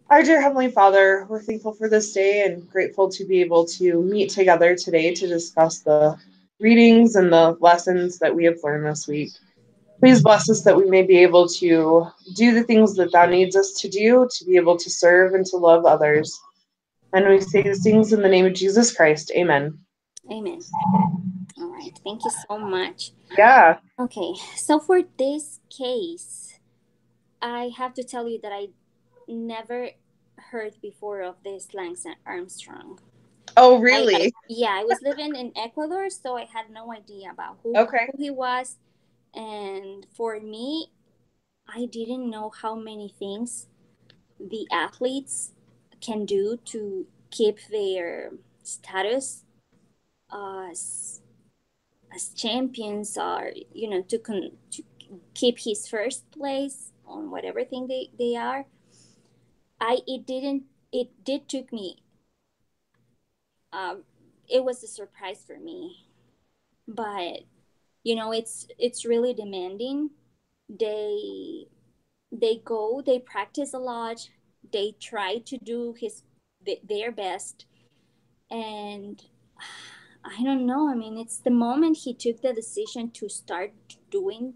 Our dear Heavenly Father, we're thankful for this day and grateful to be able to meet together today to discuss the readings and the lessons that we have learned this week. Please bless us that we may be able to do the things that Thou needs us to be able to serve and to love others. And we say these things in the name of Jesus Christ. Amen. Amen. All right. Thank you so much. Yeah. Okay. So for this case, I have to tell you that I never heard before of this Lance Armstrong. Oh, I really? yeah, I was living in Ecuador, so I had no idea about Okay. who he was. And for me, I didn't know how many things the athletes can do to keep their status as champions, or to keep his first place on whatever thing they are. I it didn't it did took me um it was a surprise for me, but it's really demanding. They they go they practice a lot. They try to do their best. And I don't know, I mean, it's the moment he took the decision to start doing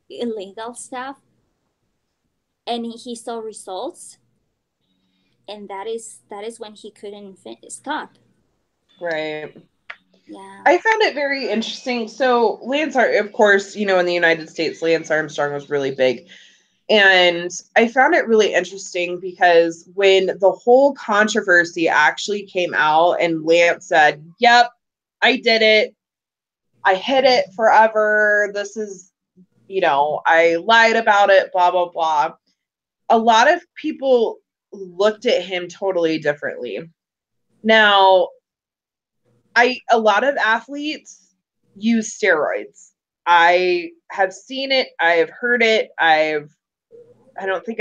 illegal stuff, and he saw results, and that is when he couldn't stop. Right. Yeah. I found it very interesting. So, of course, in the United States, Lance Armstrong was really big. And I found it really interesting because when the whole controversy actually came out and Lance said, "Yep, I did it. I hid it forever. This is, I lied about it, blah, blah, blah." A lot of people looked at him totally differently. Now, a lot of athletes use steroids. I have seen it, I have heard it, I don't think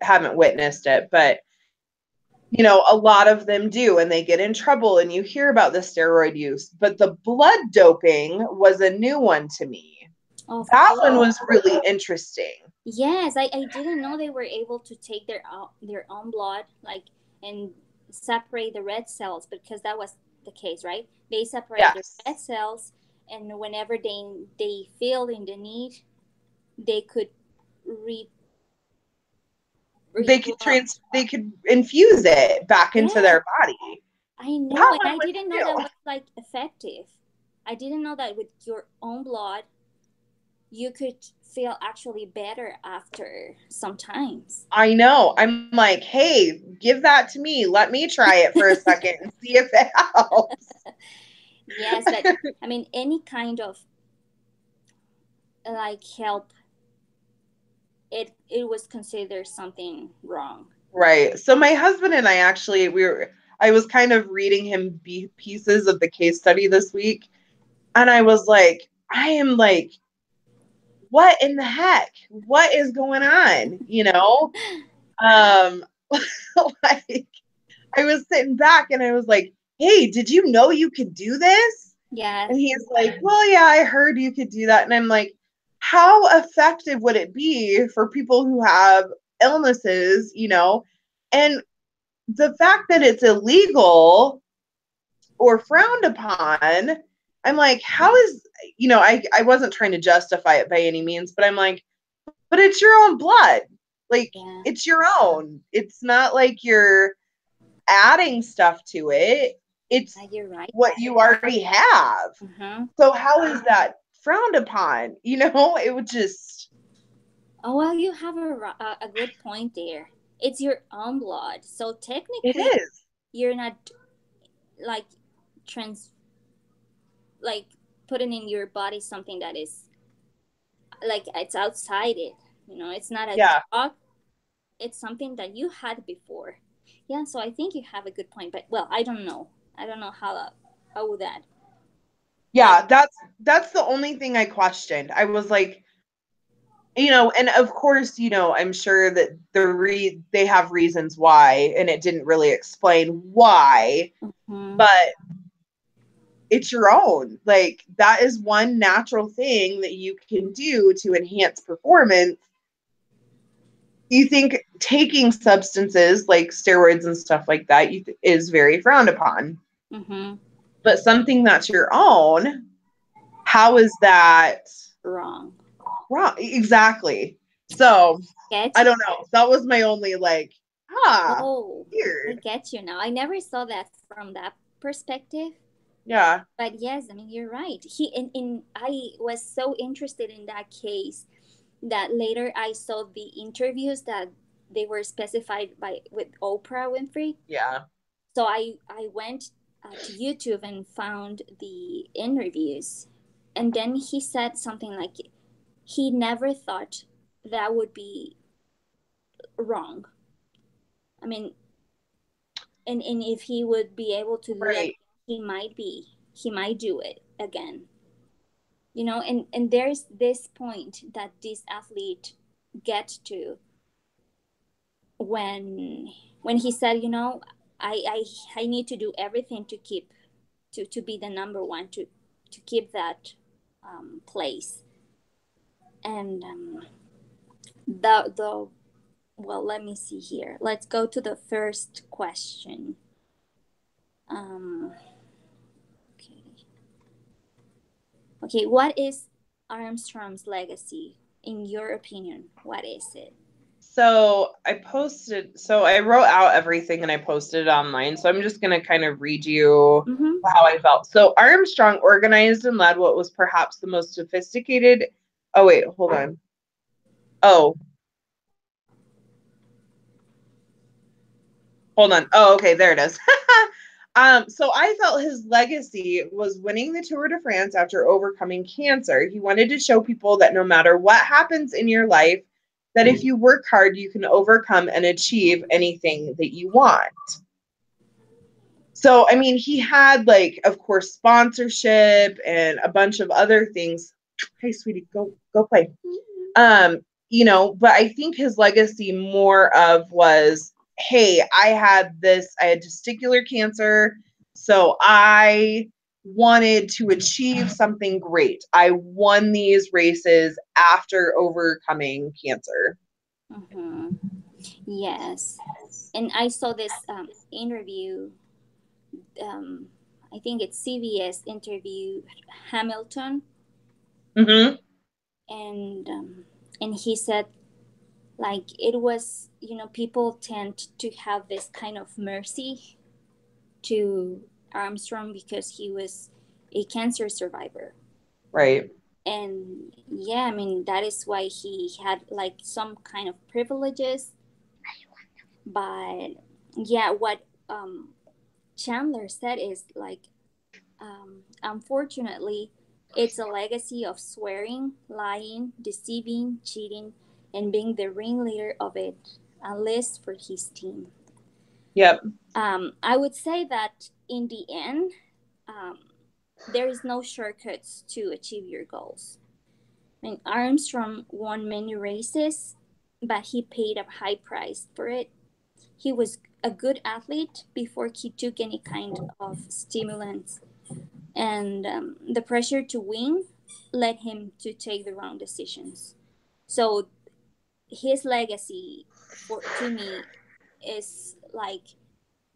haven't witnessed it, but a lot of them do, and they get in trouble, and you hear about the steroid use. But the blood doping was a new one to me. Of That one course. was really interesting. Yes, I didn't know they were able to take their own blood, like, and separate the red cells, because that was the case, right? They separate the Yes. red cells, and whenever they feel in the need, they could re They could blood. they could infuse it back into Yeah, their body. I know, That and one I was didn't know that new. was like effective. I didn't know that with your own blood you could feel actually better after sometimes. I know. I'm like, hey, give that to me. Let me try it for a second and see if it helps. Yes, but I mean, any kind of like help, it was considered something wrong. Right. So my husband and I actually I was kind of reading him pieces of the case study this week, and I was like, I am like, what in the heck? What is going on? Um like I was sitting back and I was like, "Hey, did you know you could do this?" Yeah, And he's like, "Well, yeah, I heard you could do that." And I'm like, "How effective would it be for people who have illnesses? And the fact that it's illegal or frowned upon, I'm like, how is, I wasn't trying to justify it by any means, but I'm like, but it's your own blood. Like, yeah, it's your own. It's not like you're adding stuff to it. It's you're right. what you already have. Uh-huh. So how is that frowned upon? It would just, Oh, well, you have a good point there. It's your own blood, so it technically is. you're not like trans like putting in your body something that is like it's outside it. It's not a Yeah. drug. It's something that you had before. Yeah, so I think you have a good point, but well, I don't know how would that, like, Yeah, that's the only thing I questioned. I was like, and of course, I'm sure that they have reasons why, and it didn't really explain why, mhm. but it's your own. Like, that is one natural thing that you can do to enhance performance, you think taking substances like steroids and stuff like that is very frowned upon. Mm-hmm. But something that's your own, how is that Wrong. wrong? Exactly. So Get I you? don't know. That was my only like, Oh, I weird. get you now. I never saw that from that perspective. Yeah. But yes, I mean you're right. He in I was so interested in that case that later I saw the interviews that they were specified by with Oprah Winfrey. Yeah. So I went to YouTube and found the interviews, and then he said something like he never thought that would be wrong. I mean, and if he would be able to do that, Right. he might do it again. You know, and there's this point that this athlete gets to when he said, you know, I need to do everything to keep to be the number one to keep that place. And the well, let me see here. Let's go to the first question. Okay. Okay, what is Armstrong's legacy in your opinion? What is it? So I wrote out everything and I posted it online. So I'm just going to kind of read you Mm-hmm. how I felt. So Armstrong organized and led what was perhaps the most sophisticated. Oh, wait, hold on. Oh, hold on. Oh, okay, there it is. So I felt his legacy was winning the Tour de France after overcoming cancer. He wanted to show people that no matter what happens in your life, that if you work hard, you can overcome and achieve anything that you want. So, I mean, he had like, of course, sponsorship and a bunch of other things. Hey, sweetie, go play. But I think his legacy more of was, hey, I had testicular cancer, so I wanted to achieve something great. I won these races after overcoming cancer. Mm-hmm. Yes, and I saw this interview. Um, I think it's CBS interview Hamilton, Mm-hmm. and um, and he said like it was, you know, people tend to have this kind of mercy to Armstrong because he was a cancer survivor. Right. And yeah, I mean that is why he had like some kind of privileges. But yeah, what Chandler said is like, unfortunately, it's a legacy of swearing, lying, deceiving, cheating, and being the ringleader of it, at least for his team. Yep. I would say that in the end, um, there is no shortcuts to achieve your goals. I mean, Armstrong won many races, but he paid a high price for it. He was a good athlete before he took any kind of stimulants, and the pressure to win led him to take the wrong decisions. So his legacy, for to me, is like,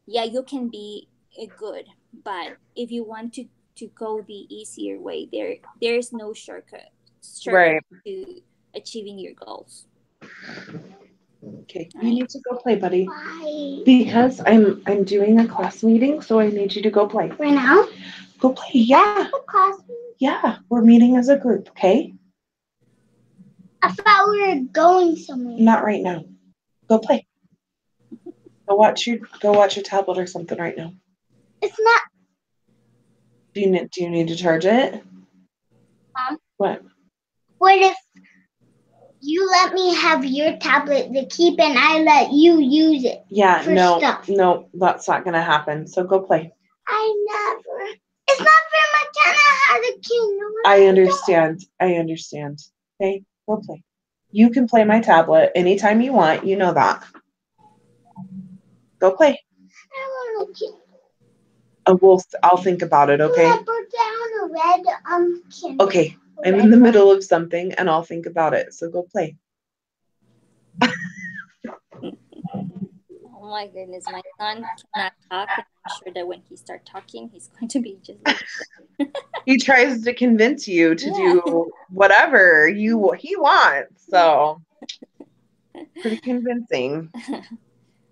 yeah, you can be a good, but if you want to go the easier way, there is no shortcut Right. to achieving your goals. Okay. You Right. need to go play, buddy. Why? Because I'm doing a class meeting, so I need you to go play. Right now? Go play. Yeah. The class. Yeah. We're meeting as a group, okay? I thought we were going somewhere. Not right now. Go play. Go watch your tablet or something right now. It's not. Do you need to charge it? Mom. What? What if you let me have your tablet to keep and I let you use it? Yeah, For no, stuff. no, that's not gonna happen. So go play. I never. It's not for my channel. How to kingdom. I understand. Okay, go play. You can play my tablet anytime you want. You know that. Go play. I want to. I'll think about it. Okay. I put down a red candle. Okay. I'm in the middle of something and I'll think about it. So go play. Oh my goodness, my son cannot talk, and I'm sure that when he starts talking, he's going to be just like He tries to convince you to yeah. do whatever he wants. So pretty convincing.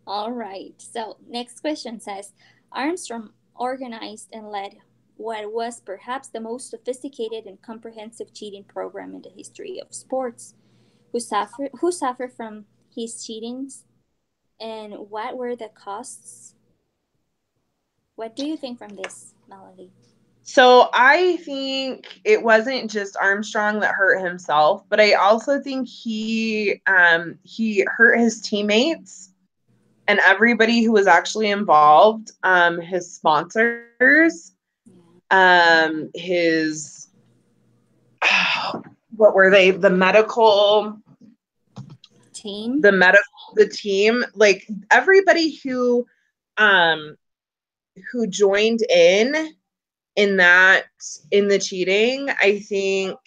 All right. So next question says Armstrong organized and led what was perhaps the most sophisticated and comprehensive cheating program in the history of sports. Who suffered from his cheatings, and what were the costs? What do you think from this, Melody? So I think it wasn't just Armstrong that hurt himself, but I also think he hurt his teammates and everybody who was actually involved, his sponsors, his what were they? Team? The team, like everybody um who joined in the cheating, I think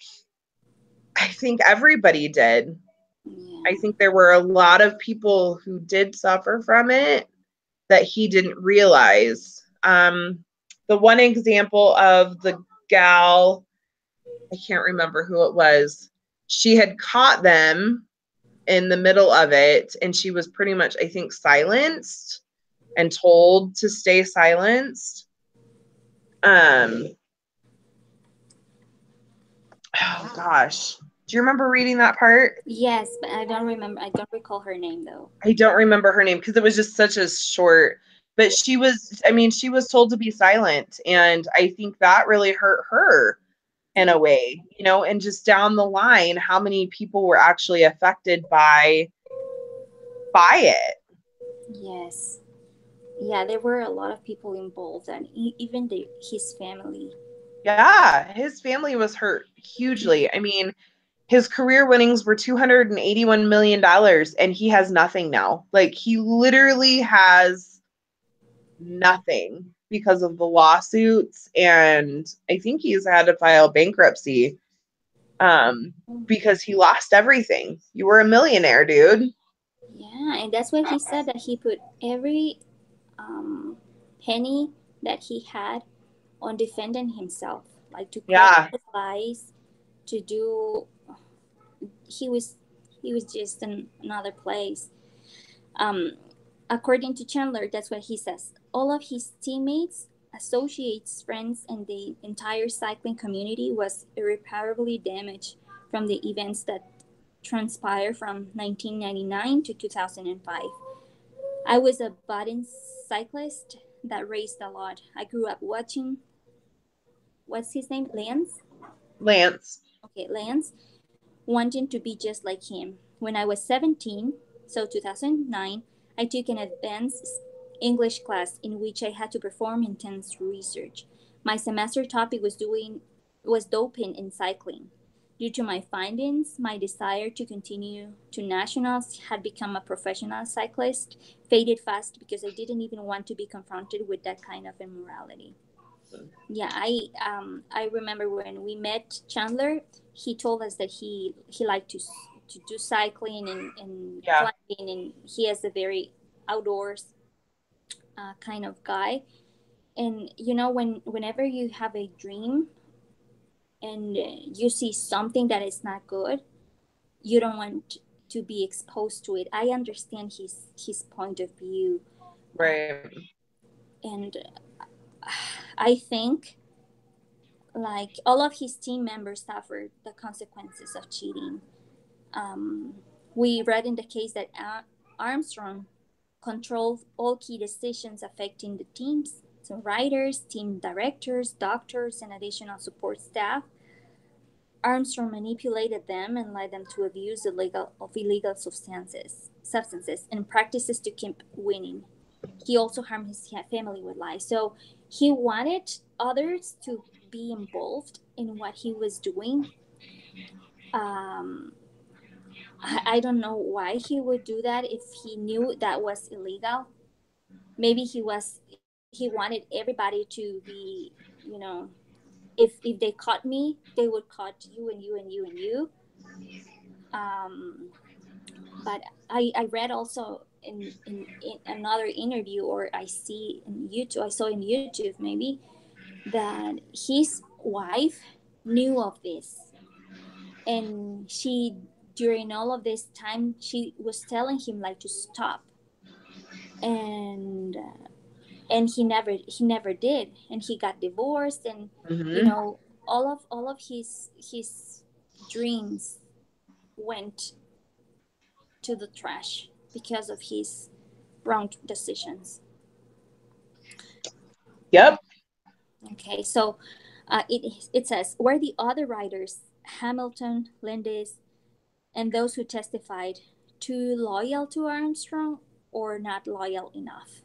everybody did. Yeah. I think there were a lot of people who did suffer from it that he didn't realize. The one example of the gal, I can't remember who it was, she had caught them in the middle of it, and she was pretty much, I think, silenced and told to stay silenced. Oh gosh. Do you remember reading that part? Yes, but I don't remember. I don't recall her name though. I don't remember her name because it was just such a short, but she was told to be silent. And I think that really hurt her in a way, and just down the line, how many people were actually affected by it. Yes. Yeah, there were a lot of people involved, and even his family. Yeah, his family was hurt hugely. I mean, his career winnings were $281 million, and he has nothing now. Like, he literally has nothing because of the lawsuits, and I think he's had to file bankruptcy because he lost everything. You were a millionaire, dude. Yeah, and that's why he said that he put every penny that he had on defending himself, like to cover Yeah. his lies, to do. He was just in another place. Um, According to Chandler, that's what he says. All of his teammates, associates, friends, and the entire cycling community was irreparably damaged from the events that transpired from 1999 to 2005. I was a budding cyclist that raced a lot. I grew up watching, what's his name? Lance. Okay, Lance, wanting to be just like him. When I was 17, so 2009, I took an advanced English class in which I had to perform intense research. My semester topic was doping in cycling. Due to my findings, my desire to continue to nationals had become a professional cyclist faded fast because I didn't even want to be confronted with that kind of immorality. Yeah, I remember when we met Chandler, he told us that he liked to do cycling and Yeah. climbing, and he is a very outdoors kind of guy. And whenever you have a dream and you see something that is not good, you don't want to be exposed to it. I understand his point of view, Right. and I think like all of his team members suffered the consequences of cheating. Um, we read in the case that Armstrong controlled all key decisions affecting the teams. So riders, team directors, doctors, and additional support staff. Armstrong manipulated them and led them to abuse illegal substances and practices to keep winning. He also harmed his family with lies. So he wanted others to be involved in what he was doing. Um, I don't know why he would do that if he knew that was illegal. Maybe he wanted everybody to be, if they caught me, they would caught you and you and you and you. Um, But I read also in another interview, or I saw in YouTube maybe, that his wife knew of this, and she, during all of this time, she was telling him like to stop, and he never did, and he got divorced, and Mm-hmm. all of his dreams went to the trash because of his wrong decisions. Yep. Okay, so it says, were the other writers, Hamilton, Landis, and those who testified, too loyal to Armstrong or not loyal enough?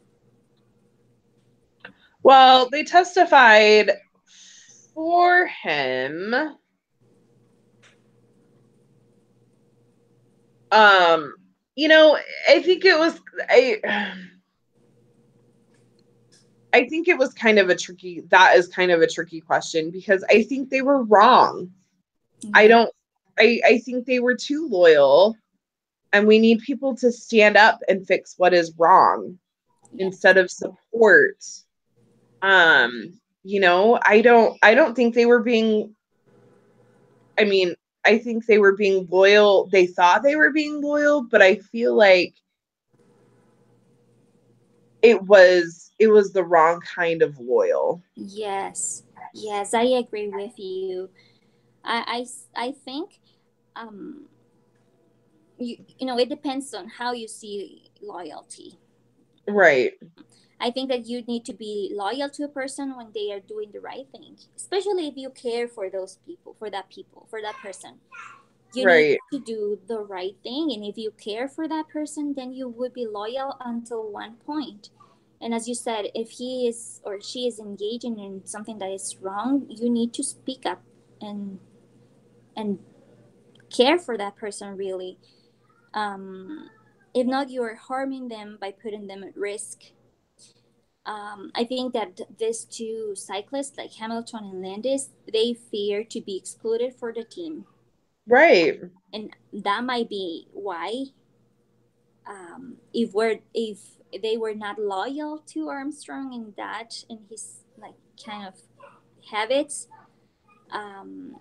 Well, they testified for him. I think it was I think it was kind of a tricky question, because I think they were wrong. Okay. I think they were too loyal, and we need people to stand up and fix what is wrong Yes. instead of support. I don't think they were being, I mean, I think they were being loyal. They thought they were being loyal, but I feel like it was the wrong kind of loyal. Yes, I agree with you. I think, um, it depends on how you see loyalty. Right. I think that you need to be loyal to a person when they are doing the right thing, especially if you care for those people, for that person. You need Right. to do the right thing, and if you care for that person, then you would be loyal until one point. And as you said, if he is or she is engaging in something that is wrong, you need to speak up and and care for that person really. If not, you are harming them by putting them at risk. I think that these two cyclists, like Hamilton and Landis, they fear to be excluded for the team, Right. and that might be why. If they were not loyal to Armstrong in his like kind of habits, um,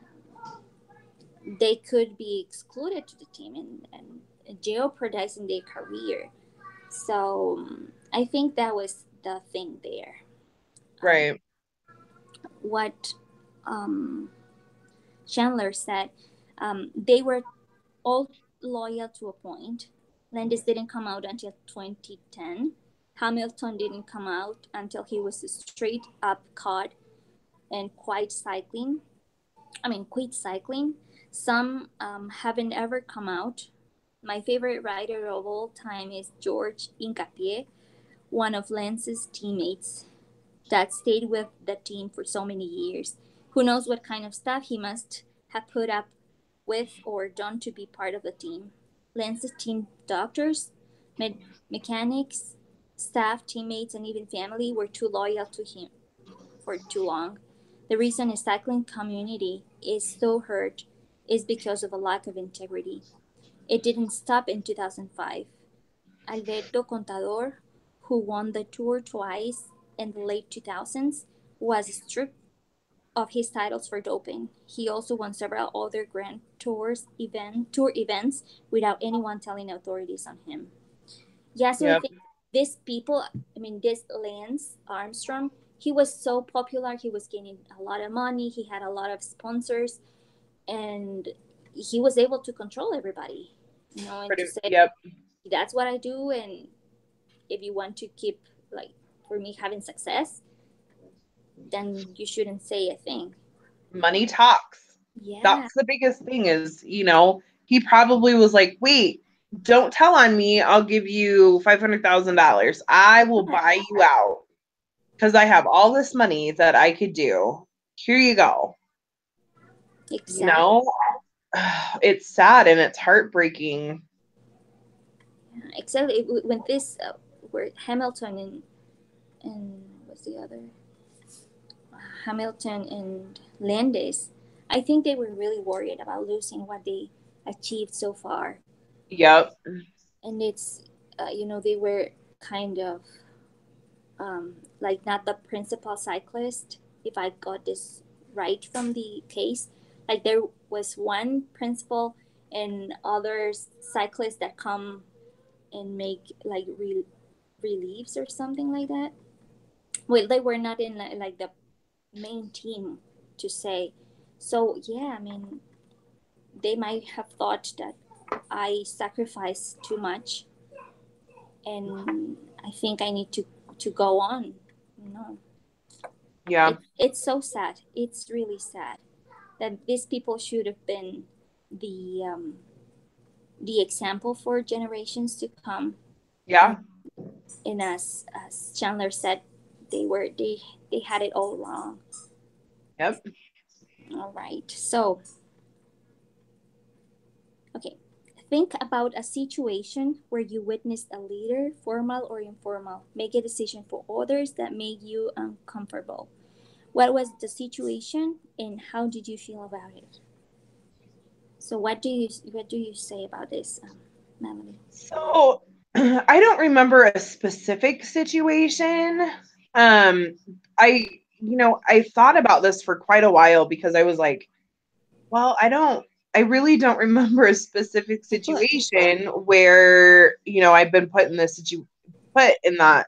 they could be excluded to the team and jeopardizing their career. So I think that was the thing there. Right. What um, Chandler said, they were all loyal to a point. Landis didn't come out until 2010. Hamilton didn't come out until he was straight up caught and quit cycling. Some haven't ever come out. My favorite rider of all time is George Hincapie, one of Lance's teammates that stayed with the team for so many years. Who knows what kind of stuff he must have put up with or done to be part of the team. Lance's team doctors, mechanics, staff, teammates, and even family were too loyal to him for too long. The reason his cycling community is so hurt is because of a lack of integrity. It didn't stop in 2005. Alberto Contador, who won the Tour twice in the late 2000s, was stripped of his titles for doping. He also won several other Grand Tour events without anyone telling authorities on him. Yeah, so I Yep. think these people, this Lance Armstrong, he was so popular. He was gaining a lot of money. He had a lot of sponsors, and he was able to control everybody, and to say, Yep. that's what I do. And if you want to keep, like, for me, having success, then you shouldn't say a thing. Money talks. Yeah. That's the biggest thing is, he probably was like, wait, don't tell on me. I'll give you $500,000. I will buy you out because I have all this money that I could do. Here you go. Exactly. It's sad and it's heartbreaking. Exactly. When this were Hamilton and what's the other? Hamilton and Landis, I think they were really worried about losing what they achieved so far. Yep. and it's they were kind of like not the principal cyclist, if I got this right from the case. Like there was one principal and other cyclists that come and make like reliefs or something like that. Well, they were not in like the main team to say. So yeah, I mean, they might have thought that I sacrificed too much, and I think I need to go on. No, Yeah. it's so sad. It's really sad that these people should have been the example for generations to come. Yeah. And as Chandler said, they had it all wrong. Yep. All right. So, okay. Think about a situation where you witnessed a leader, formal or informal, make a decision for others that made you uncomfortable. What was the situation and how did you feel about it? So what do you say about this, Melanie? So I don't remember a specific situation. I thought about this for quite a while because I was like, well, I really don't remember a specific situation where, I've been put in put in that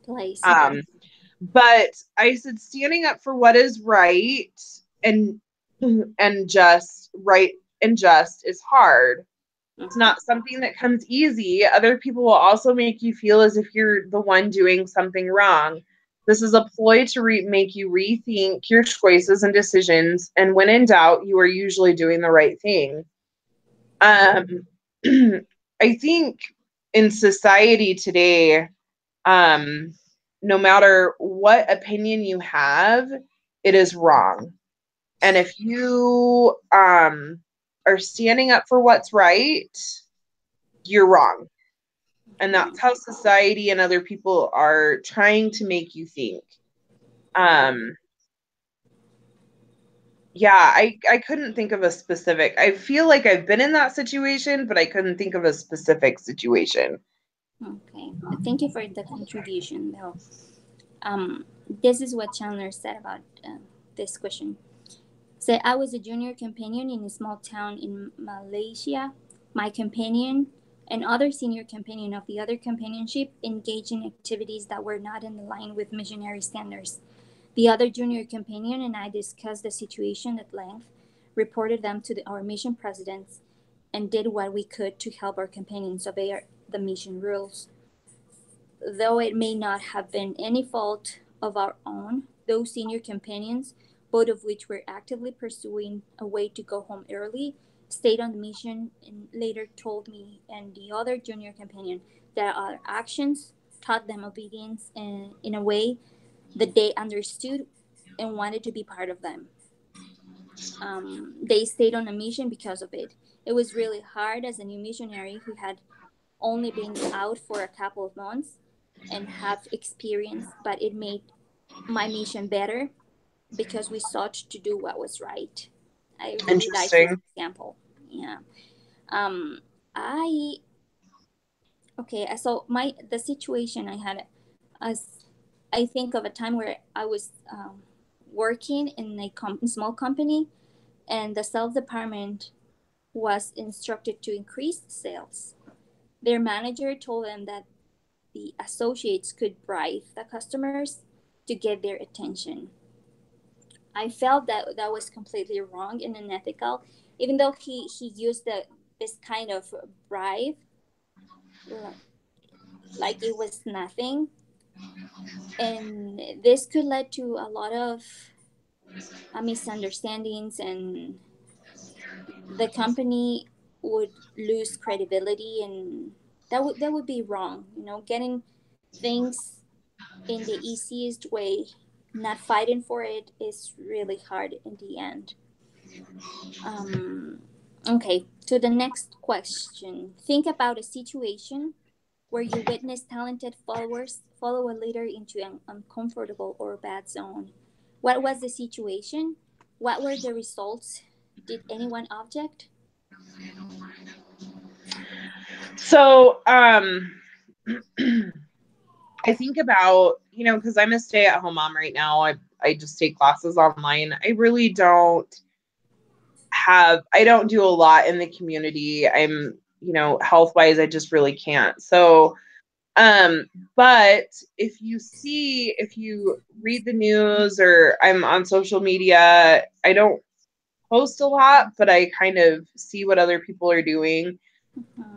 Place. but I said standing up for what is right and just right and just is hard. It's not something that comes easy. Other people will also make you feel as if you're the one doing something wrong. This is a ploy to make you rethink your choices and decisions. And when in doubt, you are usually doing the right thing. I think in society today, no matter what opinion you have, it is wrong. And if you are standing up for what's right, you're wrong. And that's how society and other people are trying to make you think. Yeah, I couldn't think of a specific. I feel like I've been in that situation, but I couldn't think of a specific situation. Okay, thank you for the contribution, though. This is what Chandler said about this question. Said, I was a junior companion in a small town in Malaysia. My companion and other senior companion of the other companionship engaged in activities that were not in line with missionary standards. The other junior companion and I discussed the situation at length, reported them to our mission presidents, and did what we could to help our companions obey the mission rules. Though it may not have been any fault of our own, those senior companions, both of which were actively pursuing a way to go home early, stayed on the mission and later told me and the other junior companion that our actions taught them obedience in a way that they understood and wanted to be part of them. They stayed on a mission because of it. It was really hard as a new missionary who had only been out for a couple of months and have experience, but it made my mission better because we sought to do what was right. I really like this example. Yeah. I okay. So the situation I had, as I think of a time where I was working in a small company, and the sales department was instructed to increase sales. Their manager told them that the associates could bribe the customers to get their attention. I felt that was completely wrong and unethical, even though he used this kind of bribe like it was nothing. And this could lead to a lot of misunderstandings, and the company would lose credibility, and that would be wrong. Getting things in the easiest way, not fighting for it, is really hard in the end. Okay, to the next question. Think about a situation where you witness talented followers follow a leader into an uncomfortable or bad zone. What was the situation? What were the results? Did anyone object? So, I think about, because I'm a stay-at-home mom right now. I just take classes online. I really don't do a lot in the community. I'm, health-wise, I just really can't. So, but if you read the news or I'm on social media, I don't post a lot, but I kind of see what other people are doing.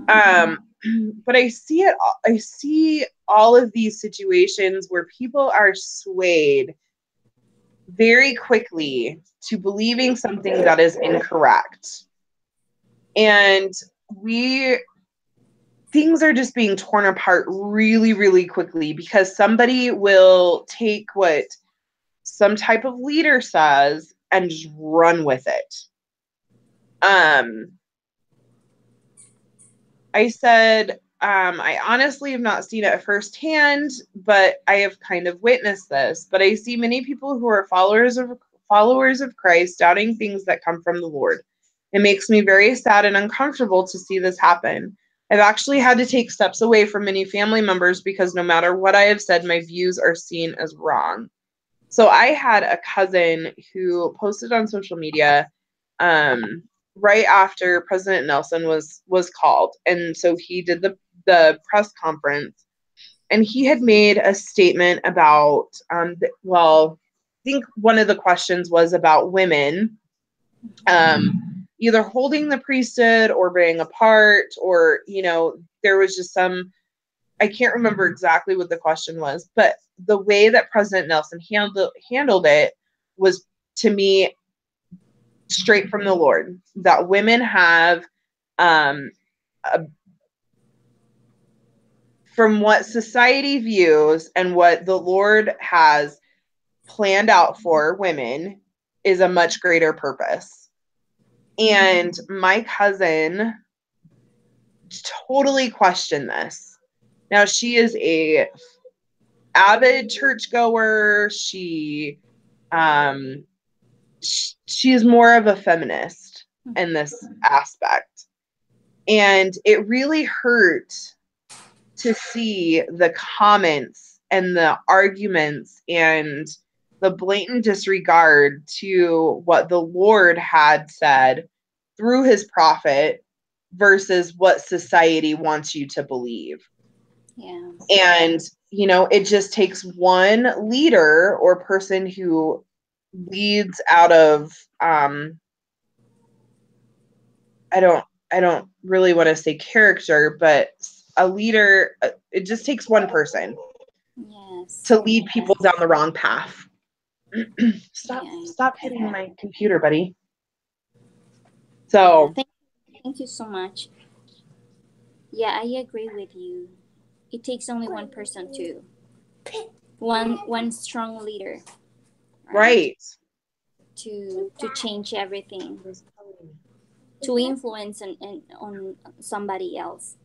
But I see all of these situations where people are swayed very quickly to believing something that is incorrect. And things are just being torn apart really, really quickly because somebody will take what some type of leader says and just run with it. I said, I honestly have not seen it firsthand, but I have kind of witnessed this. But I see many people who are followers of Christ doubting things that come from the Lord. It makes me very sad and uncomfortable to see this happen. I've actually had to take steps away from many family members because no matter what I have said, my views are seen as wrong. So I had a cousin who posted on social media, right after President Nelson was called, and so he did the press conference, and he had made a statement about, I think one of the questions was about women, either holding the priesthood or being apart, or there was just some. I can't remember exactly what the question was, but the way that President Nelson handled it was, to me, straight from the Lord, that women have, from what society views and what the Lord has planned out for women, is a much greater purpose. And my cousin totally questioned this. Now, she is a avid churchgoer. She's more of a feminist in this aspect. And it really hurt to see the comments and the arguments and the blatant disregard to what the Lord had said through his prophet versus what society wants you to believe. Yeah. And, it just takes one leader or person who leads out of, I don't really want to say character, but a leader, it just takes one person to lead people down the wrong path. Stop hitting my computer, buddy. So thank you so much. Yeah, I agree with you. It takes only one person to one strong leader, right, to change everything, to influence on somebody else.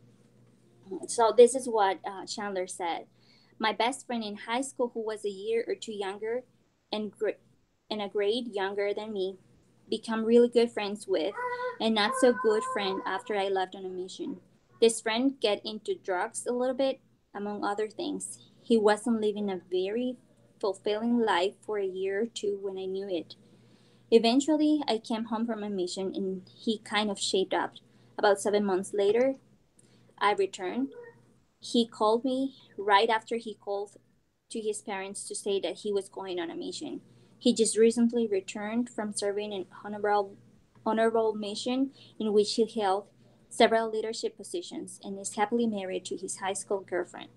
So this is what Chandler said. My best friend in high school, who was a year or two younger and a grade younger than me, become really good friends with, and not so good friend after I left on a mission. This friend get into drugs a little bit, among other things. He wasn't living a very fulfilling life for a year or two when I knew it. Eventually, I came home from a mission and he kind of shaped up. About 7 months later, I returned. He called me right after he called to his parents to say that he was going on a mission. He just recently returned from serving an honorable mission in which he held several leadership positions and is happily married to his high school girlfriend.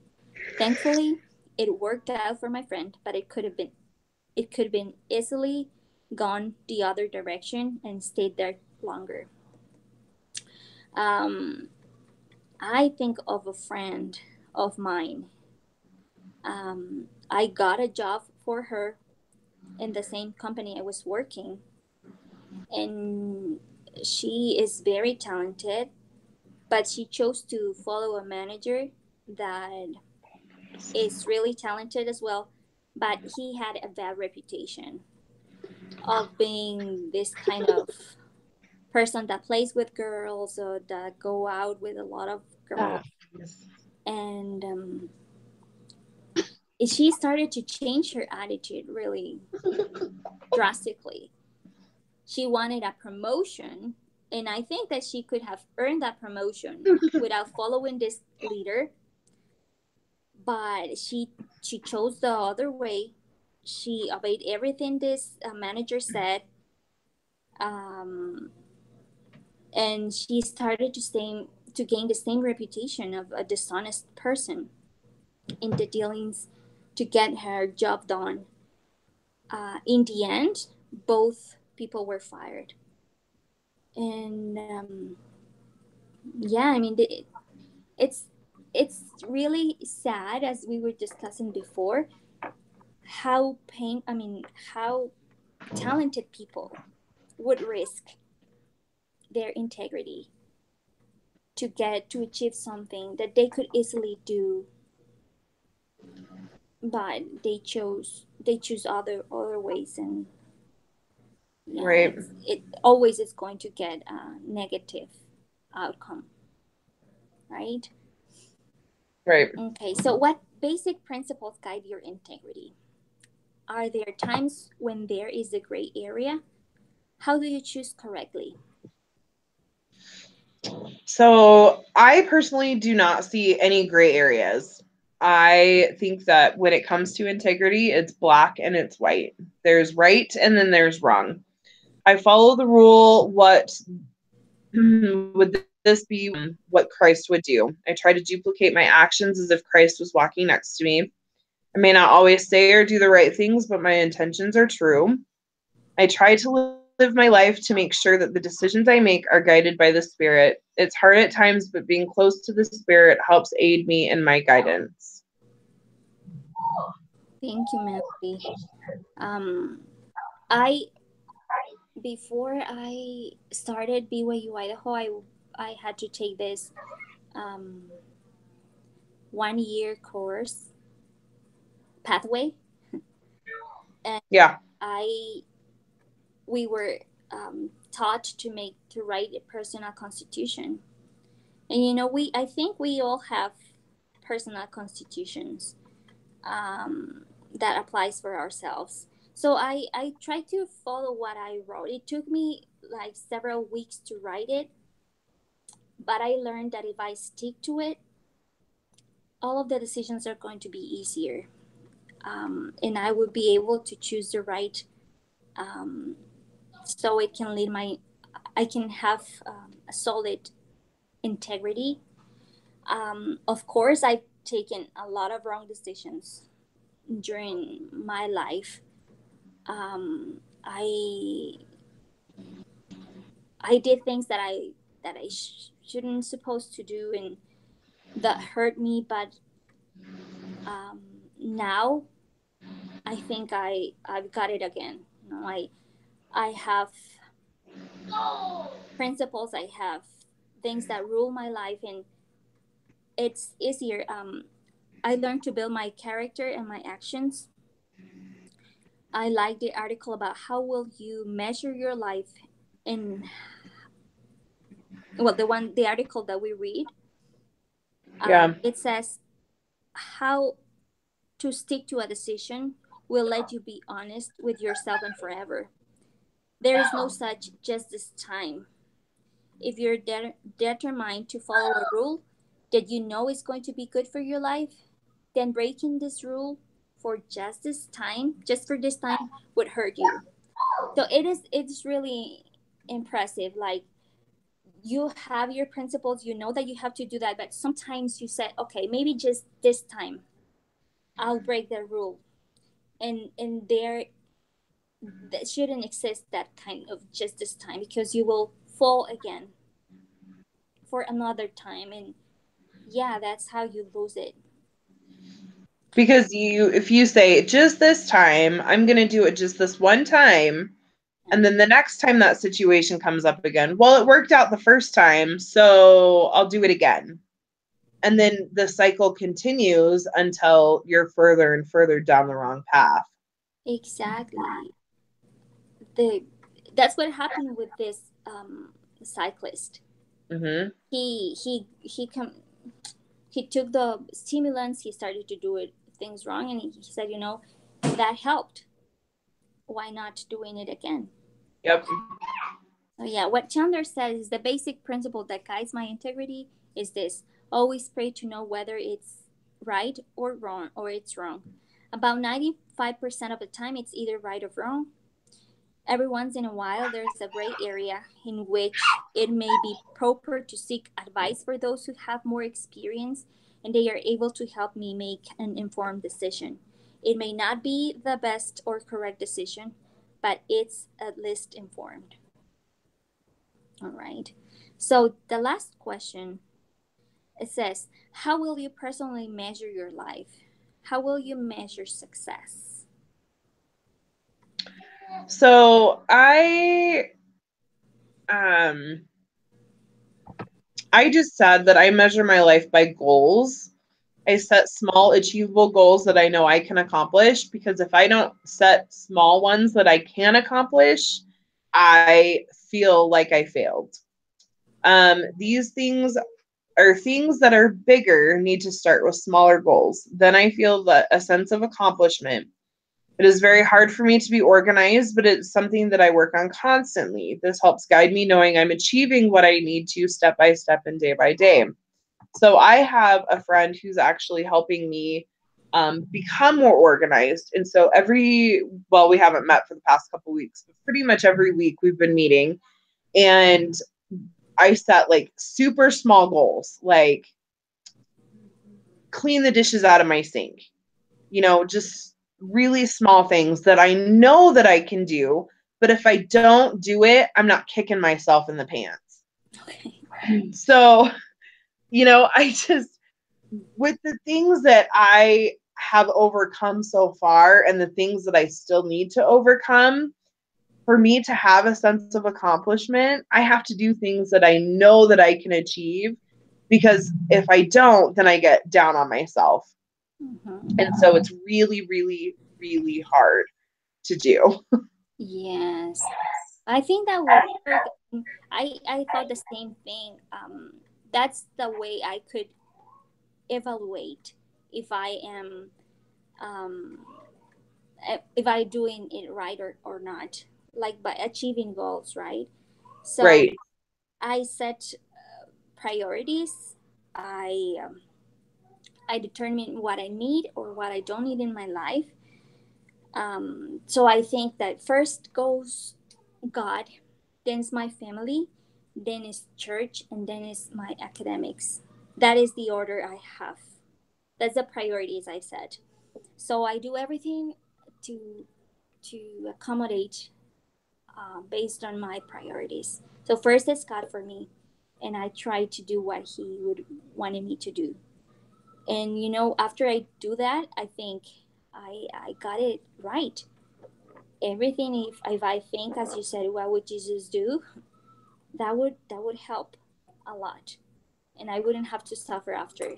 Thankfully, it worked out for my friend, but it could have been easily gone the other direction and stayed there longer. I think of a friend of mine. I got a job for her in the same company I was working, and she is very talented, but she chose to follow a manager that is really talented as well, but he had a bad reputation of being this kind of person that plays with girls or that go out with a lot of girls. And she started to change her attitude really drastically. She wanted a promotion, and I think that she could have earned that promotion without following this leader, but she chose the other way. She obeyed everything this manager said, and she started to gain the same reputation of a dishonest person in the dealings to get her job done. In the end, both people were fired. And yeah, I mean, it's really sad, as we were discussing before, how talented people would risk their integrity to achieve something that they could easily do, but they choose other ways. And yeah, Right. it always is going to get a negative outcome, right? Right. Okay, so what basic principles guide your integrity? Are there times when there is a gray area? How do you choose correctly? So I personally do not see any gray areas. I think that when it comes to integrity, it's black and it's white. There's right and then there's wrong. I follow the rule. What would this be what Christ would do? I try to duplicate my actions as if Christ was walking next to me. I may not always say or do the right things, but my intentions are true. I try to live my life to make sure that the decisions I make are guided by the Spirit. It's hard at times, but being close to the Spirit helps aid me in my guidance. Thank you, Melody. Before I started BYU Idaho, I had to take this 1 year course pathway, and Yeah. we were taught to write a personal constitution, and I think we all have personal constitutions that applies for ourselves. So I tried to follow what I wrote. It took me like several weeks to write it, but I learned that if I stick to it, all of the decisions are going to be easier, and I would be able to choose the right, so it can I can have a solid integrity. Of course, I've taken a lot of wrong decisions during my life. I did things that I shouldn't supposed to do, and that hurt me. But now I think I've got it again. I have principles. I have things that rule my life, and it's easier. I learned to build my character and my actions. I like the article about how will you measure your life in, well, the article that we read. Yeah. It says how to stick to a decision will let you be honest with yourself and forever. There is no such just this time. If you're determined to follow a rule that you know is going to be good for your life, then breaking this rule for just for this time would hurt you. So it's really impressive. Like, you have your principles, you know that you have to do that, but sometimes you say, okay, maybe just this time I'll break the rule. And there that shouldn't exist, that kind of just this time, because you will fall again for another time, and yeah, that's how you lose it. Because if you say just this time, I'm going to do it just this one time, and then the next time that situation comes up again, well, it worked out the first time, so I'll do it again. And then the cycle continues until you're further and further down the wrong path. Exactly. That's what happened with this cyclist. Mm-hmm. He took the stimulants. He started to do things wrong, and he said, that helped. Why not doing it again? Yep. So yeah, what Chandler says is the basic principle that guides my integrity is this: always pray to know whether it's right or wrong, or it's wrong. About 95% of the time, it's either right or wrong. Every once in a while, there's a gray area in which it may be proper to seek advice for those who have more experience and they are able to help me make an informed decision. It may not be the best or correct decision, but it's at least informed. All right. So the last question, it says, how will you personally measure your life? How will you measure success? So I just said that I measure my life by goals. I set small, achievable goals that I know I can accomplish, because if I don't set small ones that I can accomplish, I feel like I failed. These things are things that are bigger, need to start with smaller goals. Then I feel that a sense of accomplishment. It is very hard for me to be organized, but it's something that I work on constantly. This helps guide me, knowing I'm achieving what I need to step by step and day by day. So I have a friend who's actually helping me become more organized. And so we haven't met for the past couple weeks, but pretty much every week we've been meeting. And I set like super small goals, like clean the dishes out of my sink, just really small things that I know that I can do. But if I don't do it, I'm not kicking myself in the pants. Okay. So, I just, with the things that I have overcome so far and the things that I still need to overcome, for me to have a sense of accomplishment, I have to do things that I know that I can achieve, because if I don't, then I get down on myself. Mm-hmm. And so it's really, really, really hard to do. Yes. I think that would work. I thought the same thing. That's the way I could evaluate if I am if I doing it right or not, like by achieving goals, right? So right. I set priorities. I determine what I need or what I don't need in my life. So I think that first goes God, then is my family, then is church, and then is my academics. That is the order I have. That's the priorities I set. So I do everything to accommodate based on my priorities. So first is God for me, and I try to do what He would wanted me to do. And after I do that, I think I got it right. Everything, if I think, as you said, what would Jesus do, that would help a lot, and I wouldn't have to suffer after.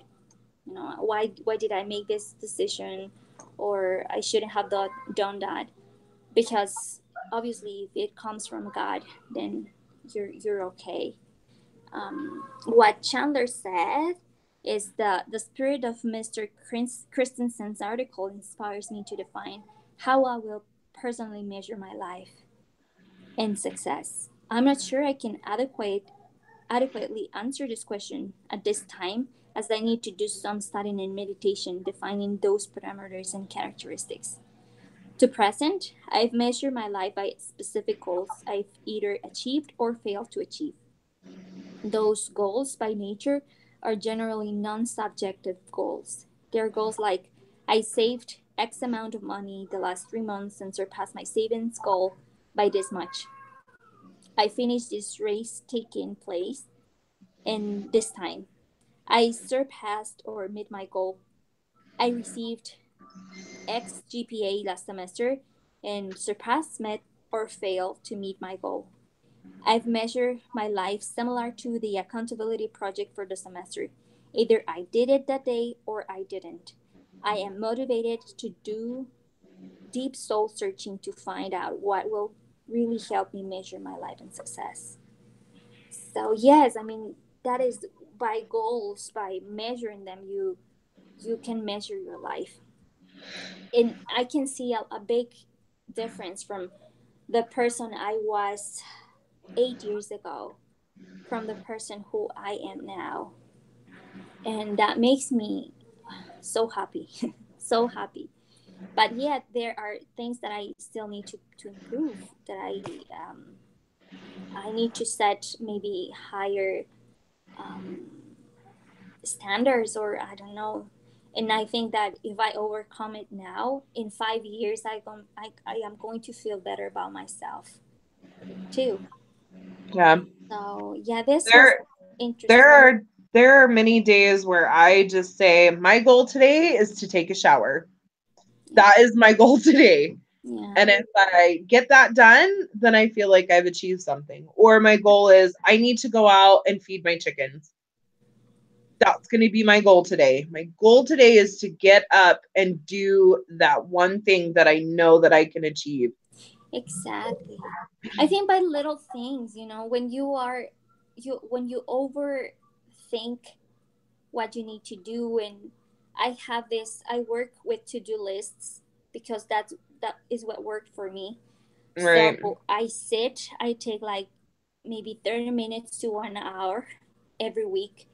Why did I make this decision, or I shouldn't have done that? Because obviously, if it comes from God, then you're okay. What Chandler said is the spirit of Mr. Christensen's article inspires me to define how I will personally measure my life and success. I'm not sure I can adequately answer this question at this time, as I need to do some studying and meditation defining those parameters and characteristics. To present, I've measured my life by specific goals I've either achieved or failed to achieve. Those goals, by nature, are generally non-subjective goals. They're goals like, I saved X amount of money the last 3 months and surpassed my savings goal by this much. I finished this race taking place in this time. I surpassed or met my goal. I received X GPA last semester and surpassed, met, or failed to meet my goal. I've measured my life similar to the accountability project for the semester. Either I did it that day or I didn't. I am motivated to do deep soul searching to find out what will really help me measure my life and success. So yes, I mean, that is by goals, by measuring them, you can measure your life. And I can see a big difference from the person I was 8 years ago from the person who I am now. And that makes me so happy, so happy. But yet, there are things that I still need to improve, that I need to set maybe higher um, standards, or I don't know. And I think that if I overcome it now, in 5 years, I am going to feel better about myself too. Yeah. So yeah, this was There there interesting. are there are many days where I just say my goal today is to take a shower. That is my goal today. Yeah, And if I get that done, then I feel like I've achieved something. Or my goal is I need to go out and feed my chickens. That's going to be my goal today. My goal today is to get up and do that one thing that I know that I can achieve. exactly. I think by little things, when when you overthink what you need to do. And I work with to-do lists because that is what worked for me. Right. So I take like maybe 30 minutes to 1 hour every week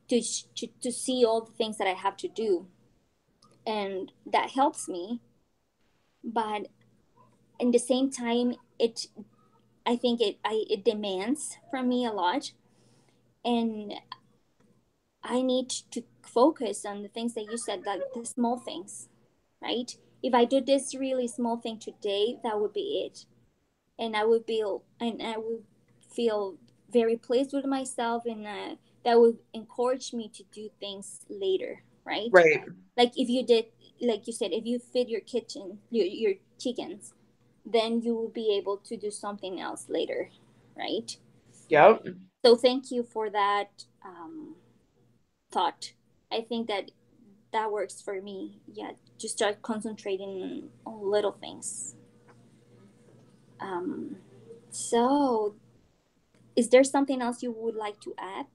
to see all the things that I have to do, and that helps me. But in the same time, I think it demands from me a lot, and I need to focus on the things that you said, like the small things, right? If I do this really small thing today, that would be it. And I would feel very pleased with myself, and that would encourage me to do things later, right? Right. Like if you did, like you said, if you feed your chickens, then you will be able to do something else later, right? Yep. So thank you for that thought. I think that works for me. Yeah, to start concentrating on little things. Um, so, is there something else you would like to add?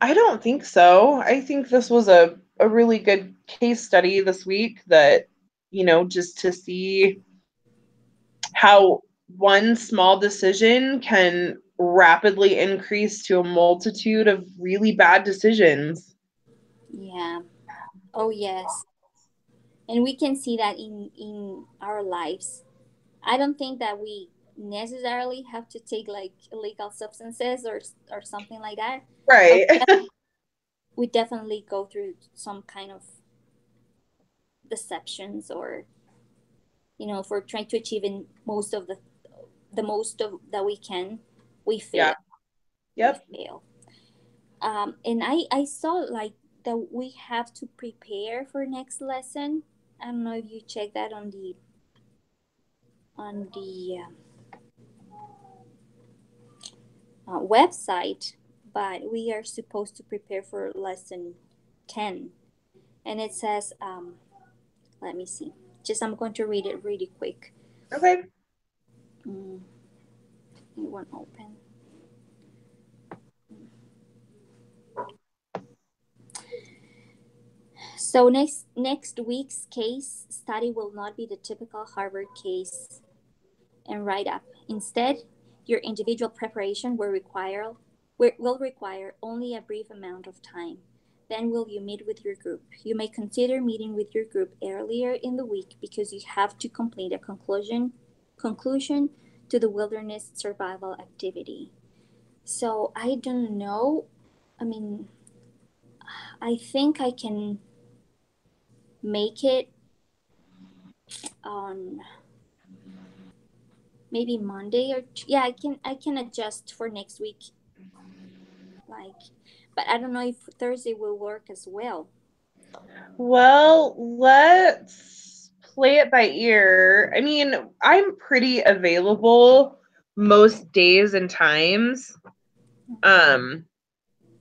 I don't think so. I think this was a really good case study this week that, just to see how one small decision can rapidly increase to a multitude of really bad decisions. Yeah. Oh yes. And we can see that in our lives. I don't think that we necessarily have to take like illegal substances or something like that. But Right. we definitely go through some kind of deceptions, or if we're trying to achieve in most of the most of that we can, we Yeah. fail. We Yep. fail. And I saw like that we have to prepare for next lesson. I don't know if you check that on the website, but we are supposed to prepare for lesson 10. And it says, let me see. Just I'm going to read it really quick. Okay. Mm, it won't open. So next week's case study will not be the typical Harvard case and write up. Instead, your individual preparation will require only a brief amount of time. Then will you meet with your group? You may consider meeting with your group earlier in the week because you have to complete a conclusion to the wilderness survival activity. So I don't know. I mean, I think I can make it on maybe Monday, or yeah, I can adjust for next week, like, but I don't know if Thursday will work as well. Well, let's play it by ear. I mean, I'm pretty available most days and times. Um,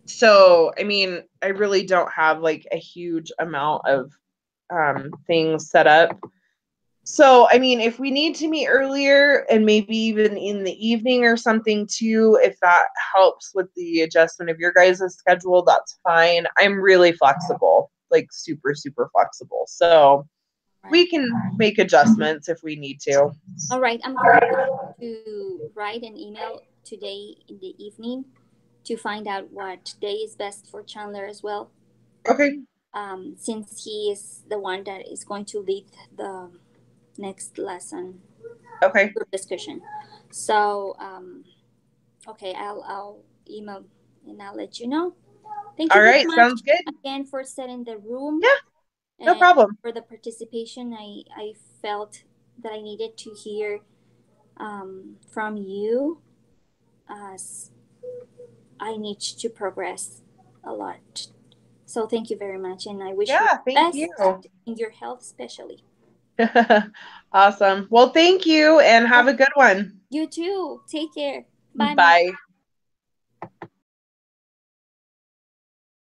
so I mean, I really don't have like a huge amount of things set up. So, I mean, if we need to meet earlier and maybe even in the evening or something too, if that helps with the adjustment of your guys' schedule, that's fine. I'm really flexible, like super, super flexible. So we Right. can make adjustments if we need to. All right. I'm going to write an email today in the evening to find out what day is best for Chandler as well. Okay. Since he is the one that is going to lead the next lesson Okay. discussion. So, okay, I'll email and I'll let you know. Thank All you very right. much Sounds good. again for setting the room. Yeah. No And problem. for the participation. I felt that I needed to hear from you as I need to progress a lot. So thank you very much, and I wish you Yeah. the Thank best you. in your health, especially. Awesome. Well, thank you and have a good one. You too. Take care. Bye, Mom. Bye.